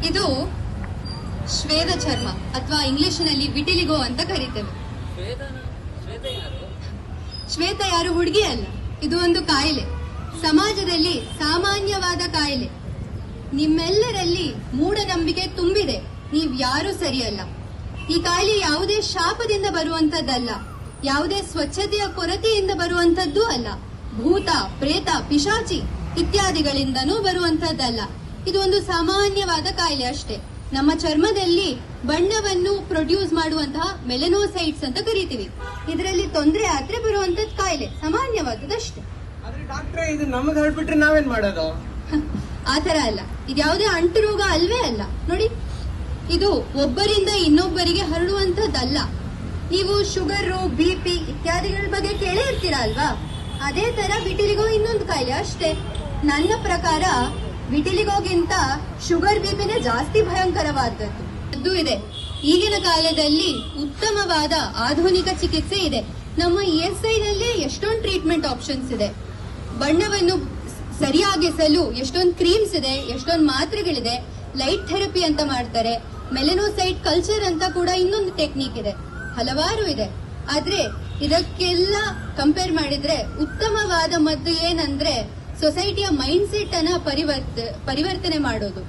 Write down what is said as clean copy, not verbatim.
ಇದು ಶ್ವೇತ ಚರ್ಮ ಅಥವಾ ಇಂಗ್ಲಿಷಿನಲ್ಲಿ ವಿಟಿಲಿಗೋ ಅಂತ ಕರೀತೇವೆ. ಶ್ವೇತ ಯಾರು ಹುಡುಗಿ ಅಲ್ಲ, ಇದು ಒಂದು ಕಾಯಿಲೆ, ಸಮಾಜದಲ್ಲಿ ಸಾಮಾನ್ಯವಾದ ಕಾಯಿಲೆ. ನಿಮ್ಮೆಲ್ಲರಲ್ಲಿ ಮೂಢನಂಬಿಕೆ ತುಂಬಿದೆ, ನೀವ್ ಯಾರೂ ಸರಿಯಲ್ಲ. ಈ ಕಾಯಿಲೆ ಯಾವುದೇ ಶಾಪದಿಂದ ಬರುವಂತದ್ದಲ್ಲ, ಯಾವುದೇ ಸ್ವಚ್ಛತೆಯ ಕೊರತೆಯಿಂದ ಬರುವಂತದ್ದೂ ಅಲ್ಲ, ಭೂತ ಪ್ರೇತ ಪಿಶಾಚಿ ಇತ್ಯಾದಿಗಳಿಂದನೂ ಬರುವಂತದ್ದಲ್ಲ. ಇದು ಒಂದು ಸಾಮಾನ್ಯವಾದ ಕಾಯಿಲೆ ಅಷ್ಟೇ. ನಮ್ಮ ಚರ್ಮದಲ್ಲಿ ಬಣ್ಣವನ್ನು ಪ್ರೊಡ್ಯೂಸ್ ಮಾಡುವಂತಹ ಮೆಲನೋಸೈಟ್ಸ್ ಅಂತ ಕರಿತೀವಿ. ಇದರಲ್ಲಿ ತೊಂದರೆ ಆದ್ರೆ ಬರುವಂತದ್ ಕಾಯಿಲೆ, ಸಾಮಾನ್ಯವಾದದಷ್ಟೇ. ಡಾಕ್ಟ್ರೆ, ಇದು ನಮಗೆ ಹೇಳ್ಬಿಟ್ರೆ ನಾವೇನ್ ಮಾಡೋದು? ಆತರ ಅಲ್ಲ, ಇದು ಯಾವುದೇ ಅಂಟು ರೋಗ ಅಲ್ವೇ ಅಲ್ಲ. ನೋಡಿ, ಇದು ಒಬ್ಬರಿಂದ ಇನ್ನೊಬ್ಬರಿಗೆ ಹರಡುವಂತದ್ದಲ್ಲ. ನೀವು ಶುಗರ್, BP ಇತ್ಯಾದಿಗಳ ಬಗ್ಗೆ ಕೇಳೇ ಇರ್ತೀರಾ ಅಲ್ವಾ? ಅದೇ ತರ ವಿಟಿಲಿಗೋ ಇನ್ನೊಂದು ಕಾಯಿಲೆ ಅಷ್ಟೇ. ನನ್ನ ಪ್ರಕಾರ ವಿಟಿಲಿಗೋಗಿಂತ ಶುಗರ್ BPನೇ ಜಾಸ್ತಿ ಭಯಂಕರವಾದದ್ದು. ಅದು ಇದೆ. ಈಗಿನ ಕಾಲದಲ್ಲಿ ಉತ್ತಮವಾದ ಆಧುನಿಕ ಚಿಕಿತ್ಸೆ ಇದೆ. ನಮ್ಮ ESI ನಲ್ಲೇ ಎಷ್ಟೊಂದು ಟ್ರೀಟ್ಮೆಂಟ್ ಆಪ್ಷನ್ಸ್ ಇದೆ. ಬಣ್ಣವನ್ನು ಸರಿಯಾಗಿಸಲು ಎಷ್ಟೊಂದು ಕ್ರೀಮ್ಸ್ ಇದೆ, ಎಷ್ಟೊಂದು ಮಾತ್ರೆಗಳಿದೆ. ಲೈಟ್ ಥೆರಪಿ ಅಂತ ಮಾಡ್ತಾರೆ. ಮೆಲನೋಸೈಟ್ ಕಲ್ಚರ್ ಅಂತ ಕೂಡ ಇನ್ನೊಂದು ಟೆಕ್ನಿಕ್ ಇದೆ. ಹಲವಾರು ಇದೆ. ಆದ್ರೆ ಇದಕ್ಕೆಲ್ಲ ಕಂಪೇರ್ ಮಾಡಿದ್ರೆ ಉತ್ತಮವಾದ ಮದ್ದು ಏನಂದ್ರೆ ಸೊಸೈಟಿಯ ಮೈಂಡ್ ಸೆಟ್ ಅನ್ನ ಪರಿವರ್ತನೆ ಮಾಡೋದು.